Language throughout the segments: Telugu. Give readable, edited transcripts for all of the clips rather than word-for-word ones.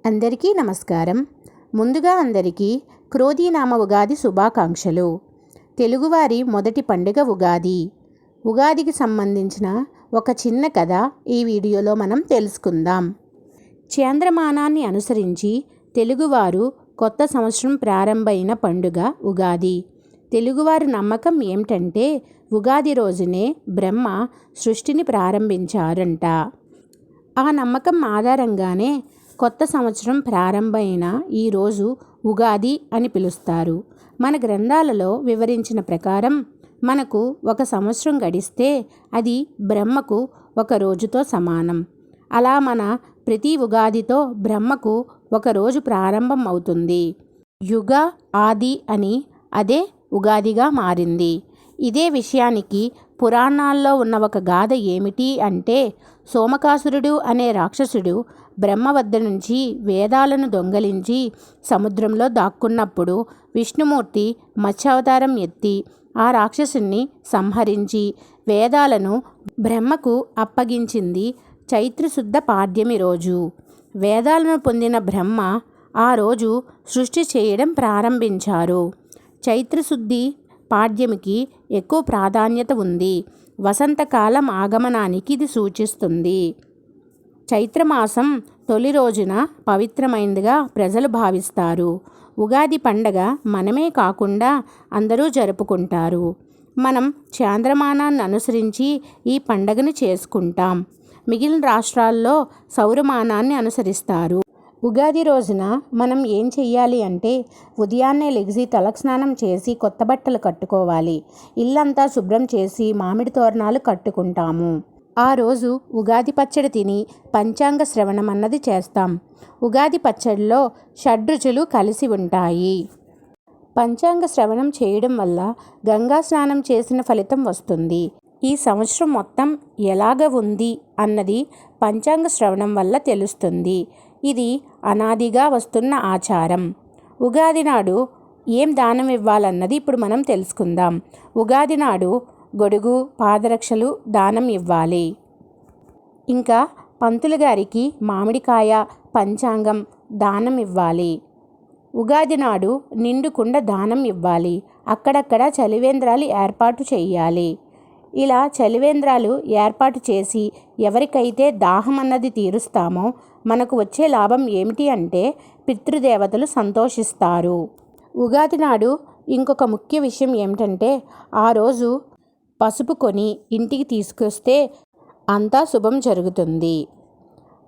అందరికీ నమస్కారం. ముందుగా అందరికీ క్రోధీనామ ఉగాది శుభాకాంక్షలు. తెలుగువారి మొదటి పండుగ ఉగాది. ఉగాదికి సంబంధించిన ఒక చిన్న కథ ఈ వీడియోలో మనం తెలుసుకుందాం. చాంద్రమానాన్ని అనుసరించి తెలుగువారు కొత్త సంవత్సరం ప్రారంభమైన పండుగ ఉగాది. తెలుగువారి నమ్మకం ఏమిటంటే ఉగాది రోజునే బ్రహ్మ సృష్టిని ప్రారంభించారంట. ఆ నమ్మకం ఆధారంగానే కొత్త సంవత్సరం ప్రారంభమైన ఈరోజు ఉగాది అని పిలుస్తారు. మన గ్రంథాలలో వివరించిన ప్రకారం మనకు ఒక సంవత్సరం గడిస్తే అది బ్రహ్మకు ఒక రోజుతో సమానం. అలా మన ప్రతి ఉగాదితో బ్రహ్మకు ఒక రోజు ప్రారంభం అవుతుంది. యుగ ఆది అని అదే ఉగాదిగా మారింది. ఇదే విషయానికి పురాణాల్లో ఉన్న ఒక గాథ ఏమిటి అంటే, సోమకాసురుడు అనే రాక్షసుడు బ్రహ్మ వద్ద నుంచి వేదాలను దొంగలించి సముద్రంలో దాక్కున్నప్పుడు విష్ణుమూర్తి మత్స్యావతారం ఎత్తి ఆ రాక్షసుని సంహరించి వేదాలను బ్రహ్మకు అప్పగించింది చైత్రశుద్ధ పాడ్యమి రోజు. వేదాలను పొందిన బ్రహ్మ ఆ రోజు సృష్టి చేయడం ప్రారంభించారు. చైత్రశుద్ధి పాడ్యమికి ఎక్కువ ప్రాధాన్యత ఉంది. వసంతకాలం ఆగమనానికి ఇది సూచిస్తుంది. చైత్రమాసం తొలి రోజున పవిత్రమైనదిగా ప్రజలు భావిస్తారు. ఉగాది పండగ మనమే కాకుండా అందరూ జరుపుకుంటారు. మనం చాంద్రమానాన్ని అనుసరించి ఈ పండగను చేసుకుంటాం. మిగిలిన రాష్ట్రాల్లో సౌరమానాన్ని అనుసరిస్తారు. ఉగాది రోజున మనం ఏం చెయ్యాలి అంటే, ఉదయాన్నే లెగిసి తలస్నానం చేసి కొత్త బట్టలు కట్టుకోవాలి. ఇల్లంతా శుభ్రం చేసి మామిడి తోరణాలు కట్టుకుంటాము. ఆ రోజు ఉగాది పచ్చడి తిని పంచాంగ శ్రవణం అన్నది చేస్తాం. ఉగాది పచ్చడిలో షడ్రుచులు కలిసి ఉంటాయి. పంచాంగ శ్రవణం చేయడం వల్ల గంగా స్నానం చేసిన ఫలితం వస్తుంది. ఈ సంవత్సరం మొత్తం ఎలాగ ఉంది అన్నది పంచాంగ శ్రవణం వల్ల తెలుస్తుంది. ఇది అనాదిగా వస్తున్న ఆచారం. ఉగాది నాడు ఏం దానం ఇవ్వాలన్నది ఇప్పుడు మనం తెలుసుకుందాం. ఉగాది నాడు గొడుగు, పాదరక్షలు దానం ఇవ్వాలి. ఇంకా పంతులు గారికి మామిడికాయ, పంచాంగం దానం ఇవ్వాలి. ఉగాది నాడు నిండు కుండ దానం ఇవ్వాలి. అక్కడక్కడ చలివేంద్రాలు ఏర్పాటు చేయాలి. ఇలా చలివేంద్రాలు ఏర్పాటు చేసి ఎవరికైతే దాహం అన్నది తీరుస్తామో మనకు వచ్చే లాభం ఏమిటి అంటే, పితృదేవతలు సంతోషిస్తారు. ఉగాది నాడు ఇంకొక ముఖ్య విషయం ఏమిటంటే, ఆ రోజు పసుపు కొని ఇంటికి తీసుకొస్తే అంతా శుభం జరుగుతుంది.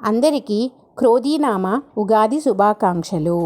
అందరికీ క్రోధీనామ ఉగాది శుభాకాంక్షలు.